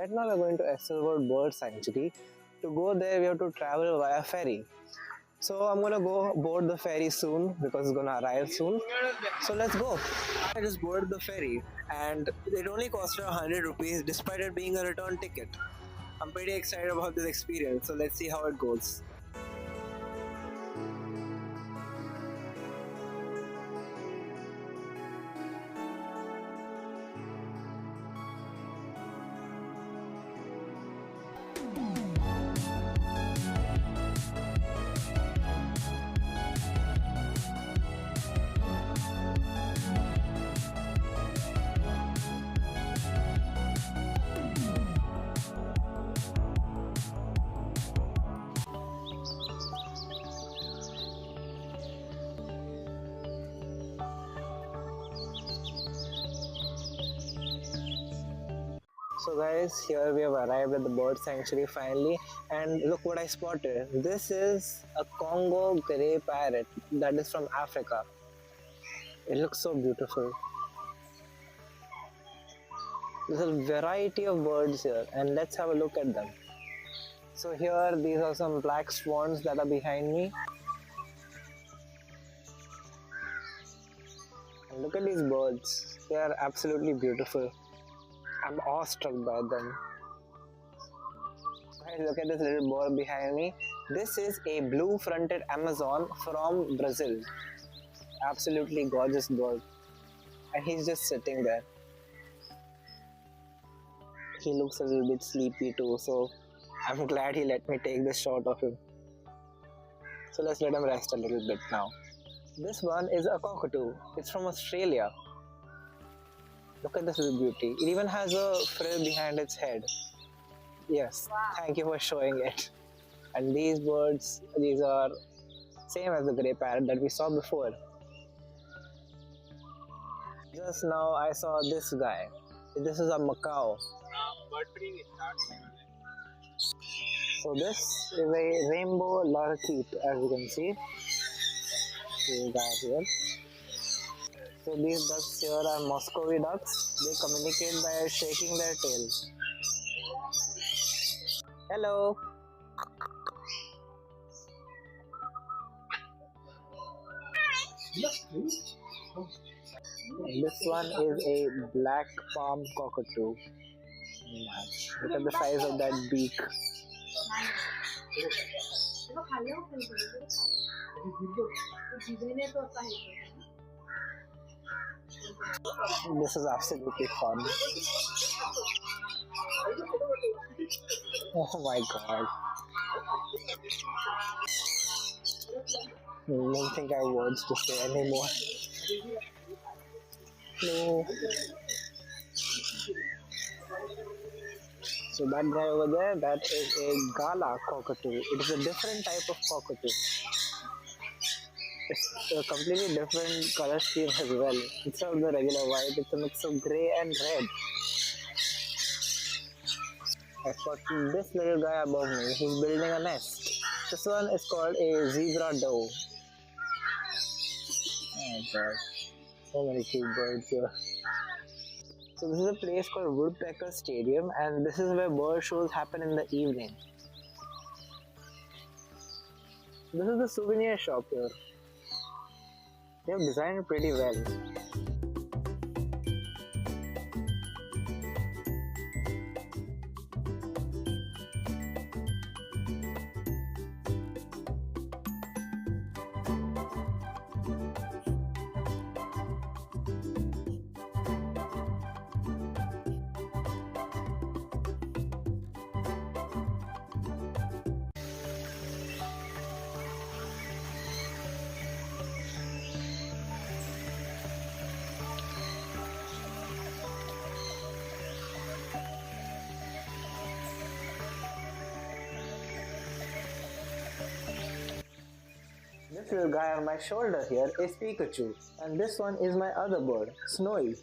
Right now we're going to Essel Bird Sanctuary. To go there we have to travel via ferry. So I'm gonna go board the ferry soon because it's gonna arrive soon. So let's go. I just boarded the ferry and it only cost 100 rupees despite it being a return ticket. I'm pretty excited about this experience, so let's see how it goes. So guys, here we have arrived at the bird sanctuary finally, and look what I spotted. This is a Congo grey parrot that is from Africa. It looks so beautiful. There's a variety of birds here and let's have a look at them. So here these are some black swans that are behind me. And look at these birds. They are absolutely beautiful. I'm awestruck by them. Guys, look at this little bird behind me. This is a blue-fronted Amazon from Brazil. Absolutely gorgeous bird. And he's just sitting there. He looks a little bit sleepy too, so I'm glad he let me take this shot of him. So let's let him rest a little bit now. This one is a cockatoo. It's from Australia. Look at this little beauty. It even has a frill behind its head. Yes, wow. Thank you for showing it. And these birds, these are same as the grey parrot that we saw before. Just now I saw this guy. This is a macaw. So this is a rainbow lorikeet, as you can see. These guys here. So these ducks here are Muscovy ducks. They communicate by shaking their tails. Hello. And this one is a black palm cockatoo. Look at the size of that beak. This is absolutely fun. Oh my god. I don't think I have words to say anymore. No. So that guy over there, that is a Gala cockatoo. It is a different type of cockatoo. It's a completely different color scheme as well. Instead of the regular white, it's a mix of grey and red. I've got this little guy above me. He's building a nest. This one is called a zebra doe. Oh god. So many cute birds here. So this is a place called Woodpecker Stadium and this is where bird shows happen in the evening. This is the souvenir shop here. They have designed it pretty well. This little guy on my shoulder here is Pikachu and this one is my other bird, Snowy.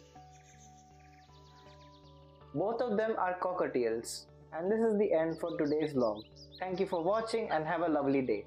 Both of them are cockatiels and this is the end for today's vlog. Thank you for watching and have a lovely day.